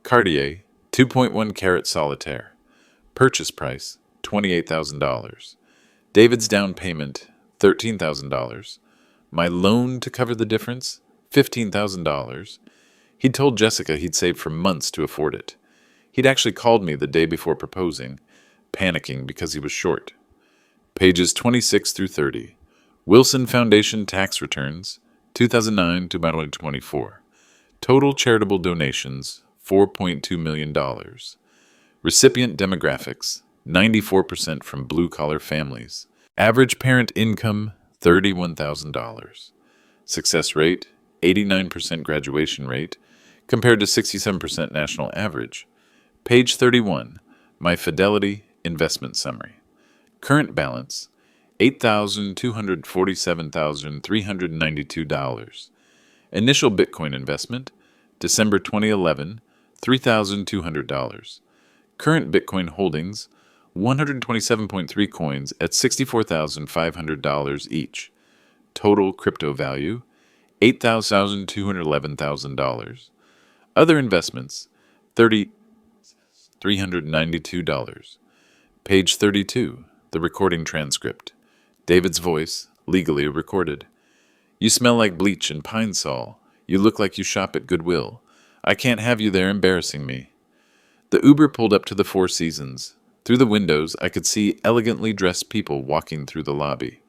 Cartier, 2.1 carat solitaire. Purchase price, $28,000. David's down payment, $13,000. My loan to cover the difference, $15,000. He'd told Jessica he'd saved for months to afford it. He'd actually called me the day before proposing, panicking because he was short. Pages 26 through 30. Wilson Foundation tax returns, 2009 to 2024. Total charitable donations, $4.2 million. Recipient demographics, 94% from blue-collar families. Average parent income, $31,000. Success rate, 89% graduation rate, compared to 67% national average. Page 31, My Fidelity Investment Summary. Current balance, $8,247,392. Initial Bitcoin investment, December 2011, $3,200. Current Bitcoin holdings, 127.3 coins at $64,500 each. Total crypto value, $8,211,000. Other investments, $392. Page 32, the recording transcript. David's voice, legally recorded. You smell like bleach and pine sol. You look like you shop at Goodwill. I can't have you there embarrassing me. The Uber pulled up to the Four Seasons. Through the windows, I could see elegantly dressed people walking through the lobby.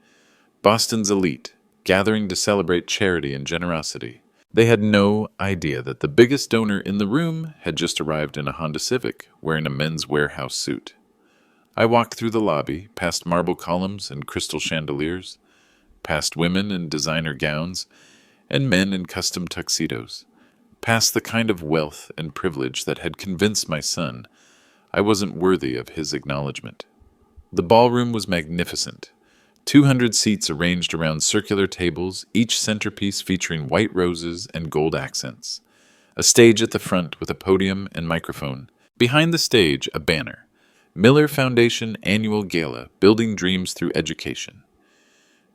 Boston's elite, gathering to celebrate charity and generosity. They had no idea that the biggest donor in the room had just arrived in a Honda Civic, wearing a Men's Warehouse suit. I walked through the lobby, past marble columns and crystal chandeliers, past women in designer gowns and men in custom tuxedos, past the kind of wealth and privilege that had convinced my son I wasn't worthy of his acknowledgement. The ballroom was magnificent. 200 seats arranged around circular tables, each centerpiece featuring white roses and gold accents. A stage at the front with a podium and microphone. Behind the stage, a banner. Miller Foundation Annual Gala, Building Dreams Through Education.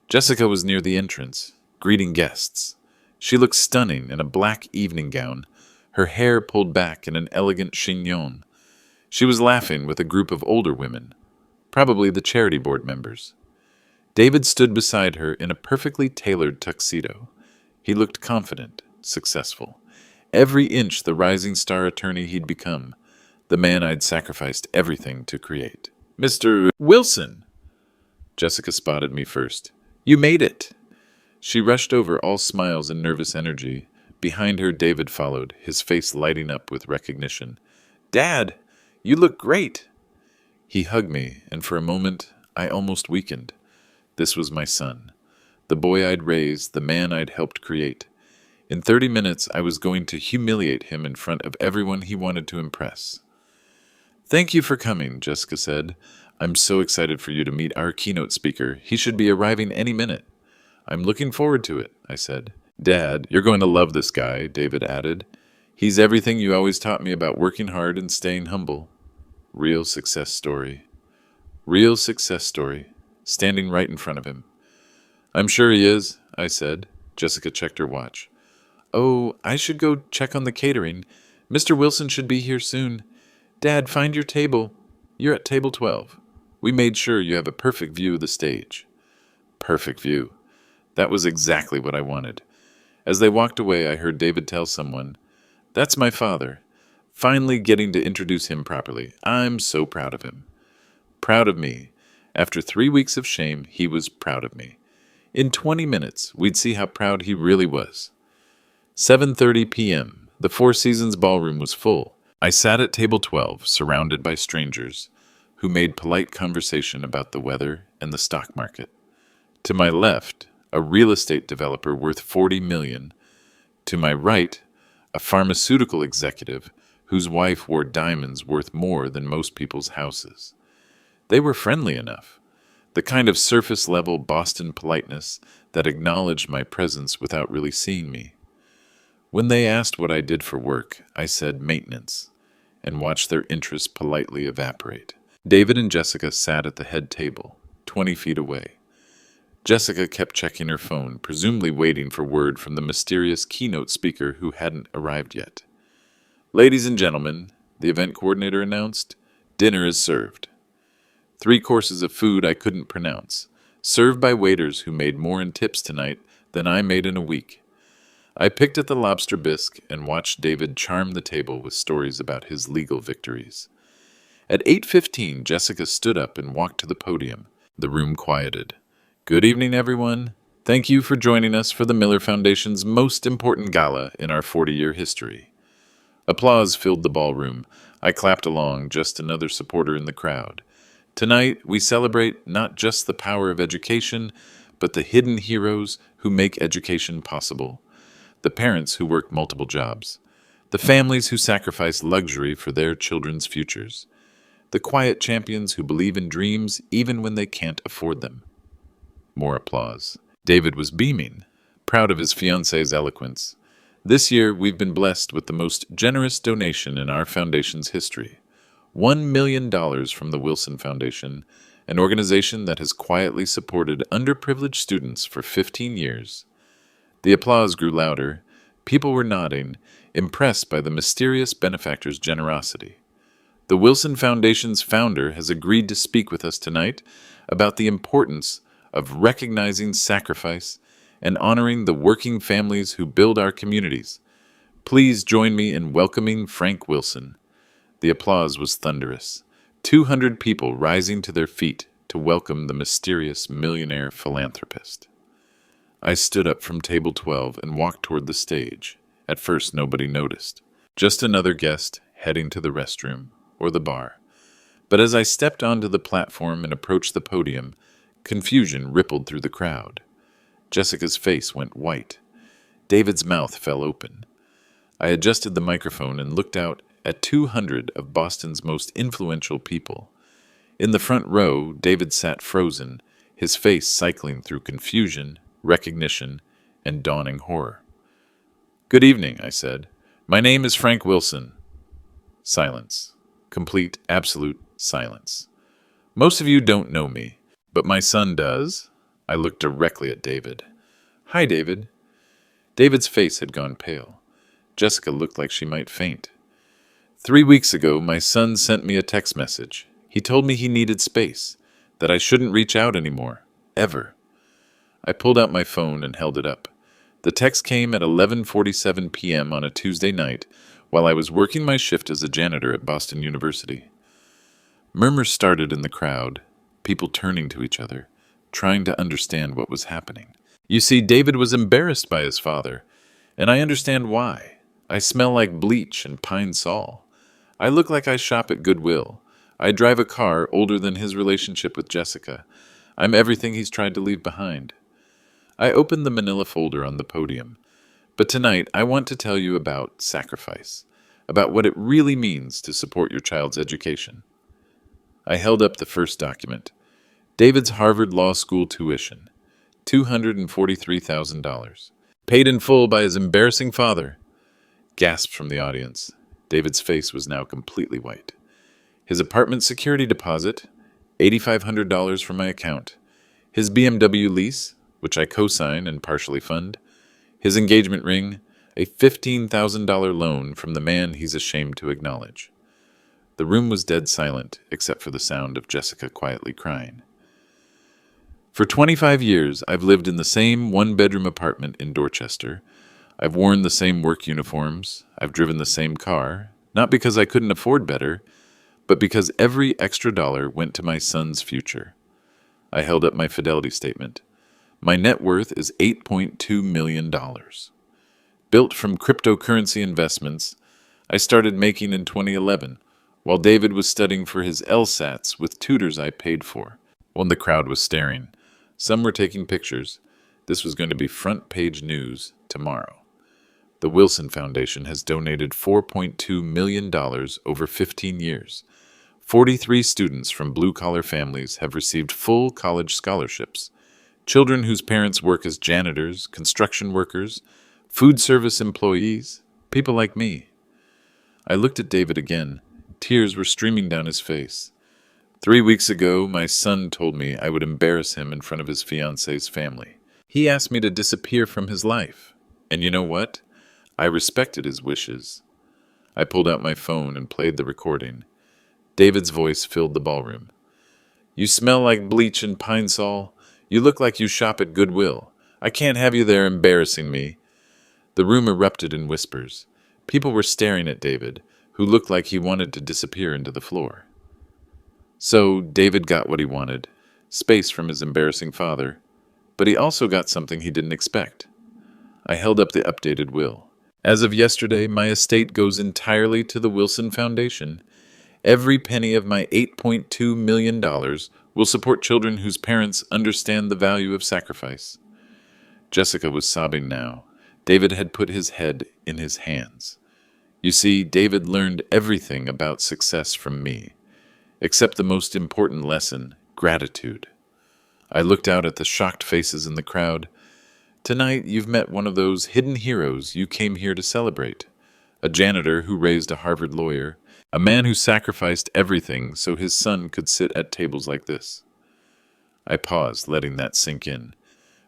Jessica was near the entrance, greeting guests. She looked stunning in a black evening gown, her hair pulled back in an elegant chignon. She was laughing with a group of older women, probably the charity board members. David stood beside her in a perfectly tailored tuxedo. He looked confident, successful. Every inch the rising star attorney he'd become, the man I'd sacrificed everything to create. Mr. Wilson! Jessica spotted me first. You made it! She rushed over, all smiles and nervous energy. Behind her, David followed, his face lighting up with recognition. Dad! You look great! He hugged me, and for a moment, I almost weakened. This was my son, the boy I'd raised, the man I'd helped create. In 30 minutes, I was going to humiliate him in front of everyone he wanted to impress. Thank you for coming, Jessica said. I'm so excited for you to meet our keynote speaker. He should be arriving any minute. I'm looking forward to it, I said. Dad, you're going to love this guy, David added. He's everything you always taught me about working hard and staying humble. Real success story. Real success story. Standing right in front of him. I'm sure he is, I said. Jessica checked her watch. Oh, I should go check on the catering. Mr. Wilson should be here soon. Dad, find your table. You're at table 12. We made sure you have a perfect view of the stage. Perfect view. That was exactly what I wanted. As they walked away, I heard David tell someone, That's my father. Finally getting to introduce him properly. I'm so proud of him. Proud of me. After 3 weeks of shame, he was proud of me. In 20 minutes, we'd see how proud he really was. 7:30 p.m. The Four Seasons ballroom was full. I sat at table 12, surrounded by strangers, who made polite conversation about the weather and the stock market. To my left, a real estate developer worth $40 million. To my right, a pharmaceutical executive whose wife wore diamonds worth more than most people's houses. They were friendly enough, the kind of surface-level Boston politeness that acknowledged my presence without really seeing me. When they asked what I did for work, I said maintenance, and watched their interest politely evaporate. David and Jessica sat at the head table, 20 feet away. Jessica kept checking her phone, presumably waiting for word from the mysterious keynote speaker who hadn't arrived yet. "Ladies and gentlemen," the event coordinator announced, "dinner is served. 3 courses of food I couldn't pronounce, served by waiters who made more in tips tonight than I made in a week." I picked at the lobster bisque and watched David charm the table with stories about his legal victories. At 8:15, Jessica stood up and walked to the podium. The room quieted. "Good evening, everyone. Thank you for joining us for the Miller Foundation's most important gala in our 40-year history." Applause filled the ballroom. I clapped along, just another supporter in the crowd. Tonight, we celebrate not just the power of education, but the hidden heroes who make education possible. The parents who work multiple jobs. The families who sacrifice luxury for their children's futures. The quiet champions who believe in dreams even when they can't afford them. More applause. David was beaming, proud of his fiancée's eloquence. This year, we've been blessed with the most generous donation in our foundation's history. $1 million from the Wilson Foundation, an organization that has quietly supported underprivileged students for 15 years. The applause grew louder. People were nodding, impressed by the mysterious benefactor's generosity. The Wilson Foundation's founder has agreed to speak with us tonight about the importance of recognizing sacrifice and honoring the working families who build our communities. Please join me in welcoming Frank Wilson. The applause was thunderous. 200 people rising to their feet to welcome the mysterious millionaire philanthropist. I stood up from table 12 and walked toward the stage. At first, nobody noticed. Just another guest heading to the restroom or the bar. But as I stepped onto the platform and approached the podium, confusion rippled through the crowd. Jessica's face went white. David's mouth fell open. I adjusted the microphone and looked out at 200 of Boston's most influential people. In the front row, David sat frozen, his face cycling through confusion, recognition, and dawning horror. "Good evening," I said. "My name is Frank Wilson." Silence. Complete, absolute silence. "Most of you don't know me, but my son does." I looked directly at David. "Hi, David." David's face had gone pale. Jessica looked like she might faint. 3 weeks ago, my son sent me a text message. He told me he needed space, that I shouldn't reach out anymore, ever. I pulled out my phone and held it up. The text came at 11:47 p.m. on a Tuesday night while I was working my shift as a janitor at Boston University. Murmurs started in the crowd, people turning to each other, trying to understand what was happening. You see, David was embarrassed by his father, and I understand why. I smell like bleach and pine sol. I look like I shop at Goodwill. I drive a car older than his relationship with Jessica. I'm everything he's tried to leave behind. I opened the manila folder on the podium. But tonight, I want to tell you about sacrifice, about what it really means to support your child's education. I held up the first document. David's Harvard Law School tuition, $243,000. Paid in full by his embarrassing father. Gasps from the audience. David's face was now completely white. His apartment security deposit, $8,500 from my account. His BMW lease, which I co-sign and partially fund. His engagement ring, a $15,000 loan from the man he's ashamed to acknowledge. The room was dead silent, except for the sound of Jessica quietly crying. For 25 years, I've lived in the same one-bedroom apartment in Dorchester. I've worn the same work uniforms. I've driven the same car, not because I couldn't afford better, but because every extra dollar went to my son's future. I held up my fidelity statement. My net worth is $8.2 million. Built from cryptocurrency investments, I started making in 2011, while David was studying for his LSATs with tutors I paid for. When the crowd was staring, some were taking pictures. This was going to be front-page news tomorrow. The Wilson Foundation has donated $4.2 million over 15 years. 43 students from blue-collar families have received full college scholarships. Children whose parents work as janitors, construction workers, food service employees, people like me. I looked at David again. Tears were streaming down his face. 3 weeks ago, my son told me I would embarrass him in front of his fiance's family. He asked me to disappear from his life. And you know what? I respected his wishes. I pulled out my phone and played the recording. David's voice filled the ballroom. You smell like bleach and pine sol. You look like you shop at Goodwill. I can't have you there embarrassing me. The room erupted in whispers. People were staring at David, who looked like he wanted to disappear into the floor. So David got what he wanted, space from his embarrassing father, but he also got something he didn't expect. I held up the updated will. As of yesterday, my estate goes entirely to the Wilson Foundation. Every penny of my $8.2 million will support children whose parents understand the value of sacrifice. Jessica was sobbing now. David had put his head in his hands. You see, David learned everything about success from me, except the most important lesson, gratitude. I looked out at the shocked faces in the crowd. Tonight, you've met one of those hidden heroes you came here to celebrate. A janitor who raised a Harvard lawyer, a man who sacrificed everything so his son could sit at tables like this. I paused, letting that sink in.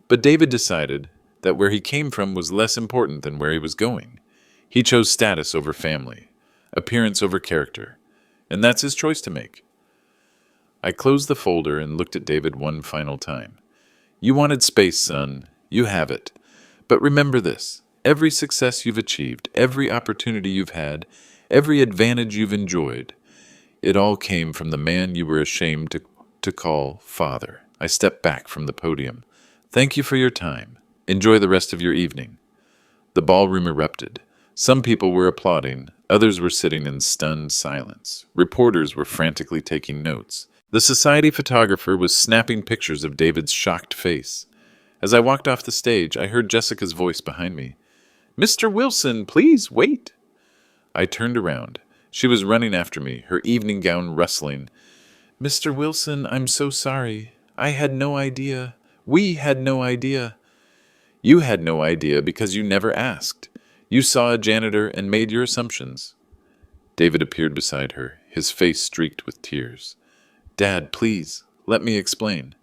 But David decided that where he came from was less important than where he was going. He chose status over family, appearance over character, and that's his choice to make. I closed the folder and looked at David one final time. You wanted space, son. You have it. But remember this. Every success you've achieved, every opportunity you've had, every advantage you've enjoyed, it all came from the man you were ashamed to call father. I stepped back from the podium. Thank you for your time. Enjoy the rest of your evening. The ballroom erupted. Some people were applauding. Others were sitting in stunned silence. Reporters were frantically taking notes. The society photographer was snapping pictures of David's shocked face. As I walked off the stage, I heard Jessica's voice behind me. Mr. Wilson, please wait. I turned around. She was running after me, her evening gown rustling. Mr. Wilson, I'm so sorry. I had no idea. We had no idea. You had no idea because you never asked. You saw a janitor and made your assumptions. David appeared beside her, his face streaked with tears. Dad, please, let me explain.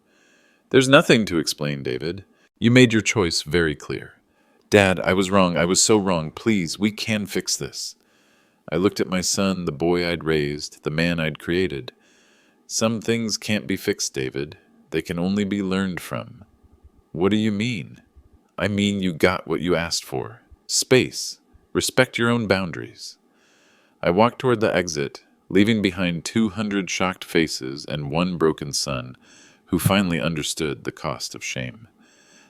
There's nothing to explain, David. You made your choice very clear. Dad, I was wrong. I was so wrong. Please, we can fix this. I looked at my son, the boy I'd raised, the man I'd created. Some things can't be fixed, David. They can only be learned from. What do you mean? I mean you got what you asked for. Space. Respect your own boundaries. I walked toward the exit, leaving behind 200 shocked faces and one broken son who finally understood the cost of shame.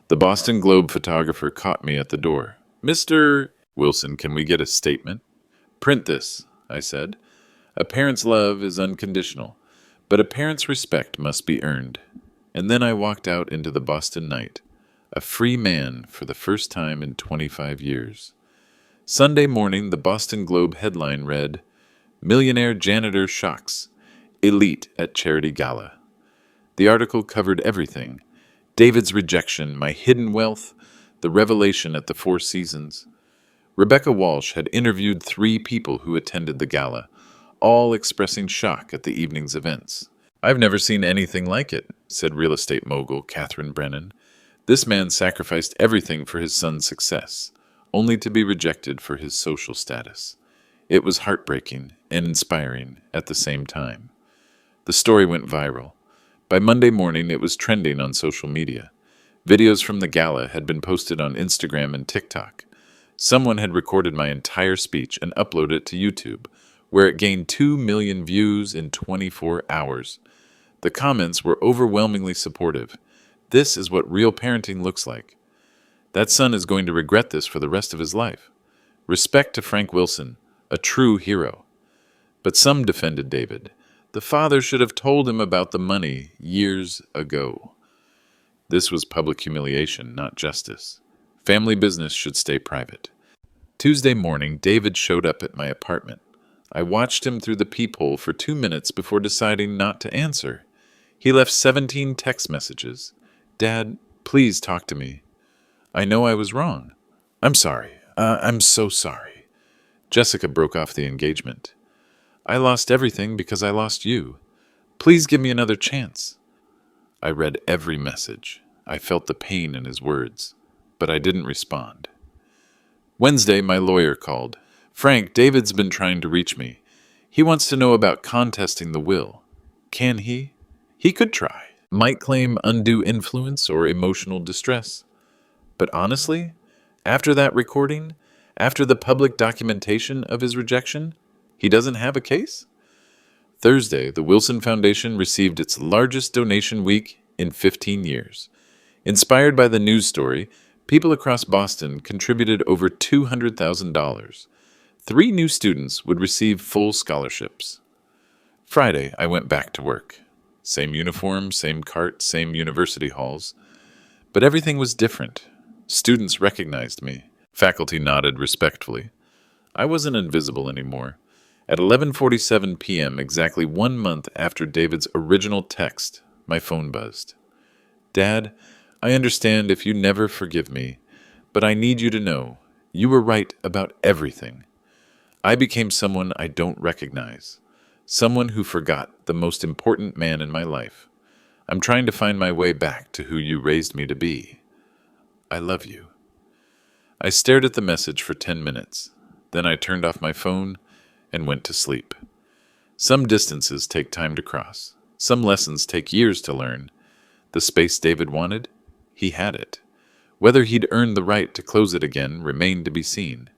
The Boston Globe photographer caught me at the door. Mr. Wilson, can we get a statement? Print this, I said. A parent's love is unconditional, but a parent's respect must be earned. And then I walked out into the Boston night, a free man for the first time in 25 years. Sunday morning, the Boston Globe headline read, Millionaire Janitor Shocks, Elite at Charity Gala. The article covered everything. David's rejection, my hidden wealth, the revelation at the Four Seasons. Rebecca Walsh had interviewed 3 people who attended the gala, all expressing shock at the evening's events. I've never seen anything like it, said real estate mogul Catherine Brennan. This man sacrificed everything for his son's success, only to be rejected for his social status. It was heartbreaking and inspiring at the same time. The story went viral. By Monday morning, it was trending on social media. Videos from the gala had been posted on Instagram and TikTok. Someone had recorded my entire speech and uploaded it to YouTube, where it gained 2 million views in 24 hours. The comments were overwhelmingly supportive. This is what real parenting looks like. That son is going to regret this for the rest of his life. Respect to Frank Wilson, a true hero. But some defended David. The father should have told him about the money years ago. This was public humiliation, not justice. Family business should stay private. Tuesday morning, David showed up at my apartment. I watched him through the peephole for 2 minutes before deciding not to answer. He left 17 text messages. Dad, please talk to me. I know I was wrong. I'm sorry. I'm so sorry. Jessica broke off the engagement. I lost everything because I lost you. Please give me another chance. I read every message. I felt the pain in his words, but I didn't respond. Wednesday, my lawyer called. Frank, David's been trying to reach me. He wants to know about contesting the will. Can he? He could try. Might claim undue influence or emotional distress. But honestly, after that recording, after the public documentation of his rejection, he doesn't have a case? Thursday, the Wilson Foundation received its largest donation week in 15 years. Inspired by the news story, people across Boston contributed over $200,000. 3 new students would receive full scholarships. Friday, I went back to work. Same uniform, same cart, same university halls. But everything was different. Students recognized me. Faculty nodded respectfully. I wasn't invisible anymore. At 11:47 p.m., exactly 1 month after David's original text, my phone buzzed. Dad, I understand if you never forgive me, but I need you to know you were right about everything. I became someone I don't recognize, someone who forgot the most important man in my life. I'm trying to find my way back to who you raised me to be. I love you. I stared at the message for 10 minutes. Then I turned off my phone and went to sleep. Some distances take time to cross. Some lessons take years to learn. The space David wanted, he had it. Whether he'd earned the right to close it again remained to be seen.